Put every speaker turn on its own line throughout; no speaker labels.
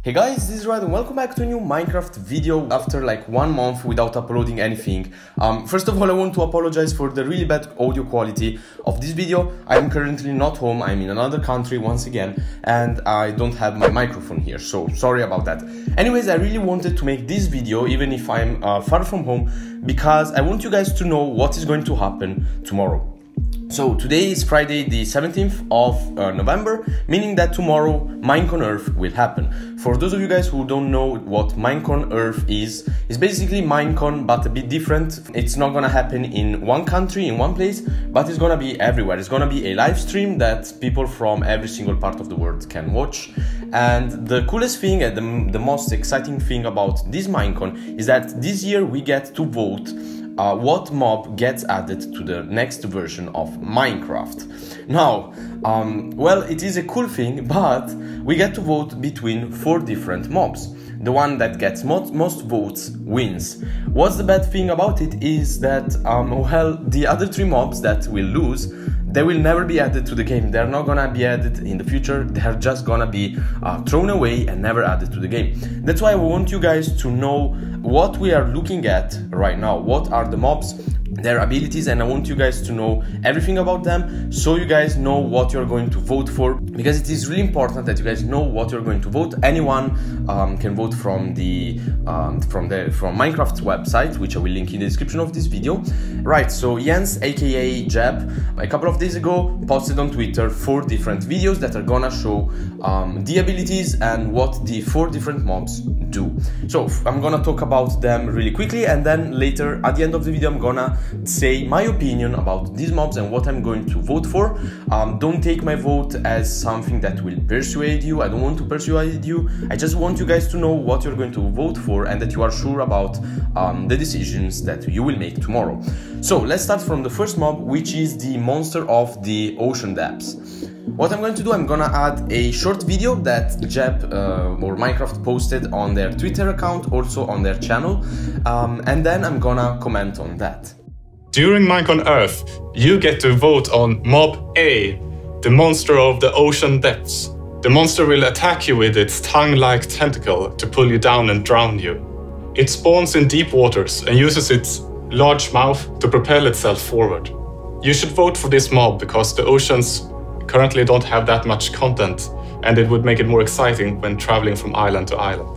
Hey guys, this is Red and welcome back to a new Minecraft video after like 1 month without uploading anything. First of all, I want to apologize for the really bad audio quality of this video. I am currently not home, I'm in another country once again, and I don't have my microphone here, so sorry about that. Anyways, I really wanted to make this video even if I'm far from home, because I want you guys to know what is going to happen tomorrow. So today is Friday the 17th of November, meaning that tomorrow Minecon Earth will happen. For those of you guys who don't know what Minecon Earth is, it's basically Minecon but a bit different. It's not gonna happen in one country, in one place, but it's gonna be everywhere. It's gonna be a live stream that people from every single part of the world can watch. And the coolest thing and the most exciting thing about this Minecon is that this year we get to vote what mob gets added to the next version of Minecraft. Now, well, it is a cool thing, but we get to vote between 4 different mobs. The one that gets most votes wins. What's the bad thing about it is that, well, the other 3 mobs that will lose, they will never be added to the game. They're not gonna be added in the future. They're just gonna be thrown away and never added to the game. That's why I want you guys to know what we are looking at right now. What are the mobs, their abilities, and I want you guys to know everything about them, so you guys know what you're going to vote for, because it is really important that you guys know what you're going to vote. Anyone can vote from Minecraft's website, which I will link in the description of this video. Right, so Jens, aka Jeb, a couple of days ago posted on Twitter 4 different videos that are gonna show the abilities and what the 4 different mobs do. So I'm gonna talk about them really quickly, and then later at the end of the video I'm gonna say my opinion about these mobs and what I'm going to vote for. Don't take my vote as something that will persuade you. I don't want to persuade you. I just want you guys to know what you're going to vote for and that you are sure about the decisions that you will make tomorrow. So let's start from the first mob, which is the monster of the ocean depths. What I'm going to do, I'm gonna add a short video that Jeb or Minecraft posted on their Twitter account, also on their channel, and then I'm gonna comment on that.
During Minecon Earth, you get to vote on Mob A, the monster of the ocean depths. The monster will attack you with its tongue-like tentacle to pull you down and drown you. It spawns in deep waters and uses its large mouth to propel itself forward. You should vote for this mob because the oceans currently don't have that much content, and it would make it more exciting when traveling from island to island.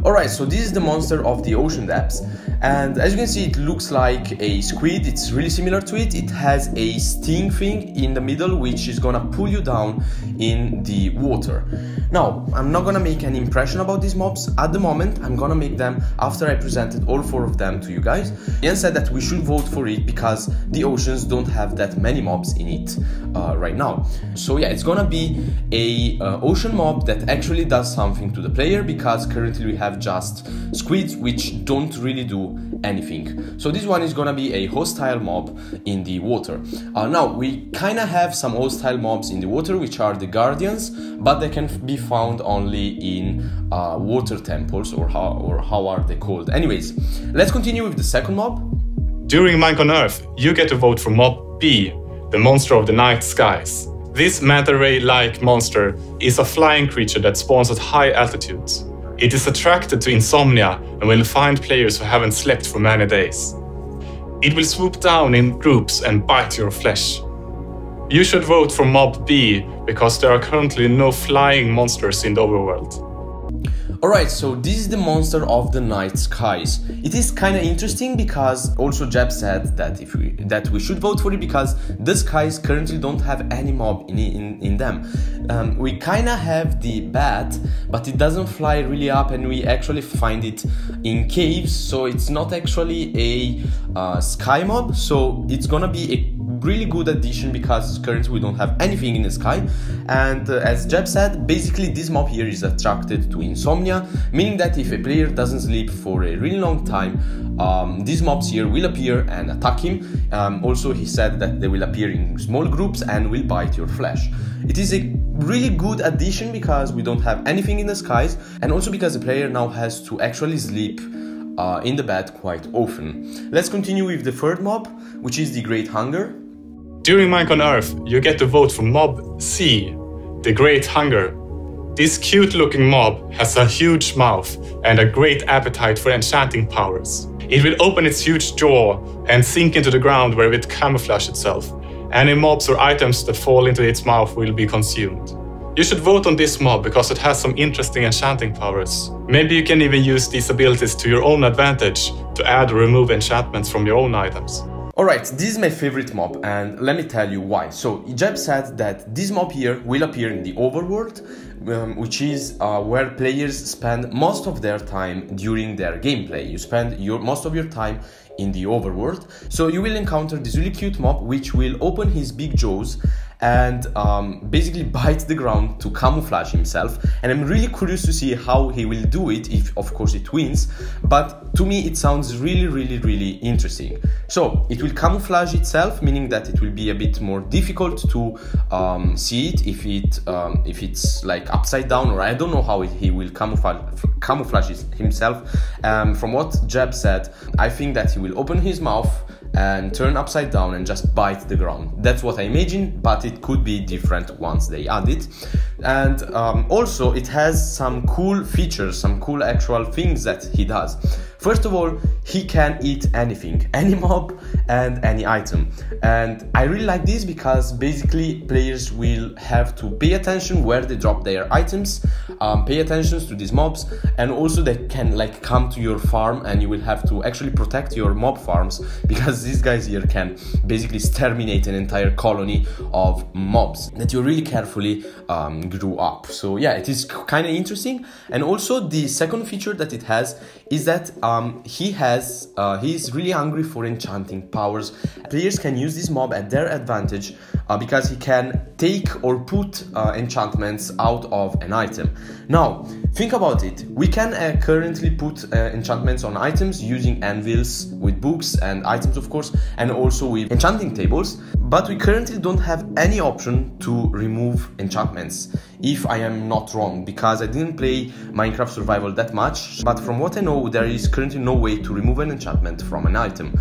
Alright, so this is the monster of the ocean depths, and as you can see it looks like a squid. It's really similar to it. It has a sting thing in the middle which is gonna pull you down in the water. Now, I'm not gonna make an impression about these mobs at the moment. I'm gonna make them after I presented all 4 of them to you guys. Ian said that we should vote for it because the oceans don't have that many mobs in it right now. So yeah, it's gonna be a ocean mob that actually does something to the player, because currently we have just squids which don't really do anything. So this one is gonna be a hostile mob in the water. Now, we kinda have some hostile mobs in the water, which are the guardians, but they can be found only in water temples, or how are they called? Anyways, let's continue with the second mob.
During Minecon Earth, you get to vote for Mob B, the monster of the night skies. This manta ray-like monster is a flying creature that spawns at high altitudes. It is attracted to insomnia and will find players who haven't slept for many days. It will swoop down in groups and bite your flesh. You should vote for Mob B because there are currently no flying monsters in the overworld.
Alright, so this is the monster of the night skies. It is kind of interesting because also Jeb said that we should vote for it because the skies currently don't have any mob in them. We kind of have the bat, but it doesn't fly really up, and we actually find it in caves, so it's not actually a sky mob. So it's gonna be a really good addition because currently we don't have anything in the sky. And as Jeb said, basically this mob here is attracted to insomnia, meaning that if a player doesn't sleep for a really long time, these mobs here will appear and attack him. Also, he said that they will appear in small groups and will bite your flesh. It is a really good addition because we don't have anything in the skies, and also because the player now has to actually sleep in the bed quite often. Let's continue with the third mob, which is the Great Hunger.
During Minecon Earth, you get to vote for Mob C, the Great Hunger. This cute-looking mob has a huge mouth and a great appetite for enchanting powers. It will open its huge jaw and sink into the ground where it will camouflage itself. Any mobs or items that fall into its mouth will be consumed. You should vote on this mob because it has some interesting enchanting powers. Maybe you can even use these abilities to your own advantage to add or remove enchantments from your own items.
Alright, this is my favorite mob, and let me tell you why. So, Jeb said that this mob here will appear in the overworld, which is where players spend most of their time during their gameplay. You spend most of your time in the overworld. So you will encounter this really cute mob which will open his big jaws and basically bite the ground to camouflage himself, and I'm really curious to see how he will do it, if of course it wins, but to me it sounds really interesting. So it will camouflage itself, meaning that it will be a bit more difficult to see it if it's like upside down, or I don't know how he will camouflage himself. From what Jeb said, I think that he will open his mouth and turn upside down and just bite the ground. That's what I imagine, but it could be different once they add it. And also it has some cool features, some cool actual things that he does. First of all, he can eat anything, any mob and any item. And I really like this because basically players will have to pay attention where they drop their items, pay attention to these mobs, and also they can like come to your farm and you will have to actually protect your mob farms, because these guys here can basically exterminate an entire colony of mobs that you really carefully grew up. So yeah, it is kind of interesting. And also the second feature that it has is that he is really hungry for enchanting powers. Players can use this mob at their advantage because he can take or put enchantments out of an item. Now, think about it. We can currently put enchantments on items using anvils, with books and items of course, and also with enchanting tables, but we currently don't have any option to remove enchantments, if I am not wrong, because I didn't play Minecraft Survival that much, but from what I know there is currently no way to remove an enchantment from an item.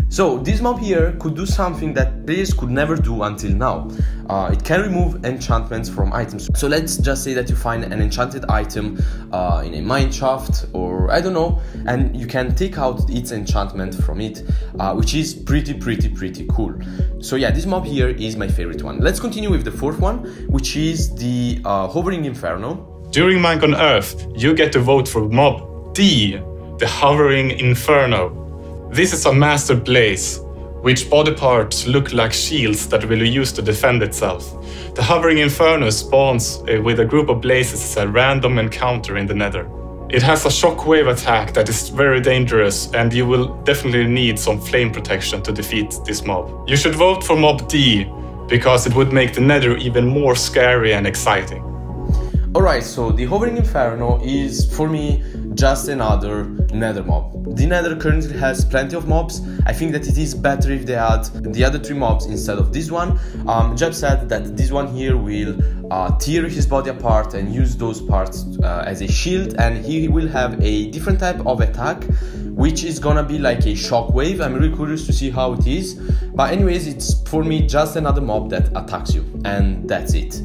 So this mob here could do something that players could never do until now. It can remove enchantments from items. So let's just say that you find an enchanted item in a mine shaft, or I don't know, and you can take out its enchantment from it, which is pretty cool. So yeah, this mob here is my favorite one. Let's continue with the fourth one, which is the Hovering Inferno.
During Minecon Earth, you get to vote for mob D, the Hovering Inferno. This is a master blaze, which body parts look like shields that will be used to defend itself. The Hovering Inferno spawns with a group of blazes as a random encounter in the nether. It has a shockwave attack that is very dangerous, and you will definitely need some flame protection to defeat this mob. You should vote for mob D, because it would make the nether even more scary and exciting.
Alright, so the Hovering Inferno is, for me, just another nether mob. The nether currently has plenty of mobs. I think that it is better if they add the other three mobs instead of this one. Jeb said that this one here will tear his body apart and use those parts as a shield, and he will have a different type of attack, which is gonna be like a shockwave. I'm really curious to see how it is, but anyways, it's for me just another mob that attacks you, and that's it.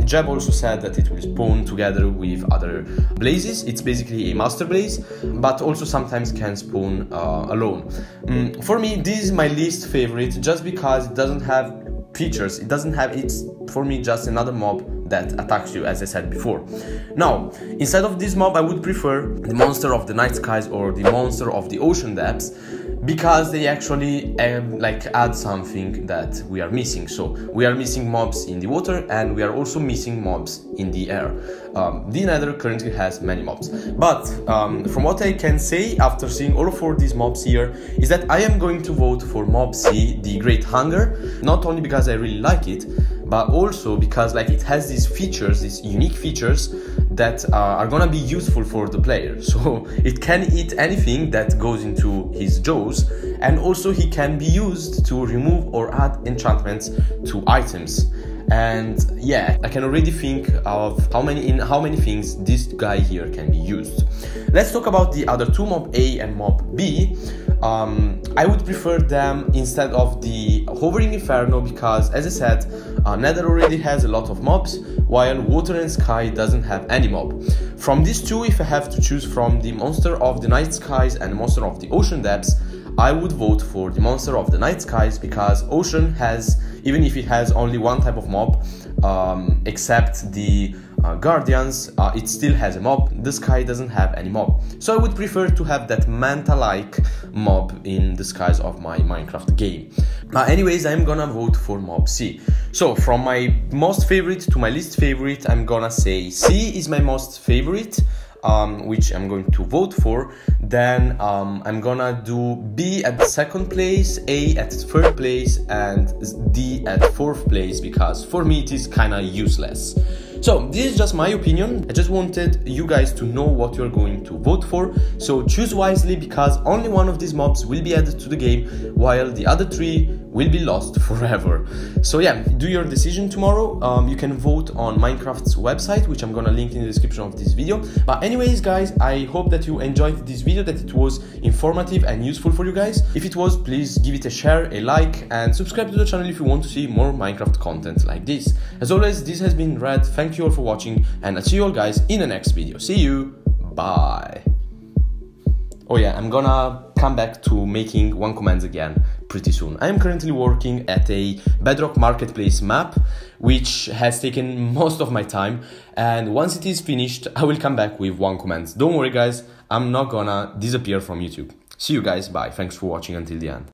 Jeb also said that it will spawn together with other blazes. It's basically a master blaze, but also sometimes can spawn alone. For me, this is my least favorite, just because it doesn't have features. It's for me just another mob that attacks you, as I said before. Now, instead of this mob, I would prefer the monster of the night skies or the monster of the ocean depths, because they actually like add something that we are missing. So we are missing mobs in the water, and we are also missing mobs in the air. The nether currently has many mobs, but from what I can say after seeing all four of these mobs here is that I am going to vote for mob C, the Great Hunger, not only because I really like it, but also because like it has these features, these unique features that are gonna be useful for the player. So it can eat anything that goes into his jaws, and also he can be used to remove or add enchantments to items. And yeah, I can already think of how many things this guy here can be used. Let's talk about the other two, Mob A and Mob B. I would prefer them instead of the Hovering Inferno because, as I said, Nether already has a lot of mobs, while Water and Sky doesn't have any mob. From these two, if I have to choose from the Monster of the Night Skies and the Monster of the Ocean Depths, I would vote for the Monster of the Night Skies because Ocean has, even if it has only one type of mob, except the Guardians, it still has a mob. The Sky doesn't have any mob. So I would prefer to have that Manta-like mob in the skies of my Minecraft game. Anyways, I'm gonna vote for Mob C. So from my most favorite to my least favorite, I'm gonna say C is my most favorite, which I'm going to vote for. Then I'm gonna do B at second place, A at third place, and D at fourth place, because for me it is kinda useless. So this is just my opinion. I just wanted you guys to know what you're going to vote for. So choose wisely, because only one of these mobs will be added to the game, while the other three will be lost forever. So yeah, do your decision tomorrow. You can vote on Minecraft's website, which I'm gonna link in the description of this video. But anyways, guys, I hope that you enjoyed this video, that it was informative and useful for you guys. If it was, please give it a share, a like, and subscribe to the channel if you want to see more Minecraft content like this. As always, this has been Red. Thank you all for watching, and I'll see you all guys in the next video. See you, bye. Oh yeah, I'm gonna come back to making one commands again pretty soon. I am currently working at a Bedrock Marketplace map, which has taken most of my time, and once it is finished, I will come back with one commands. Don't worry guys, I'm not gonna disappear from YouTube. See you guys, bye. Thanks for watching until the end.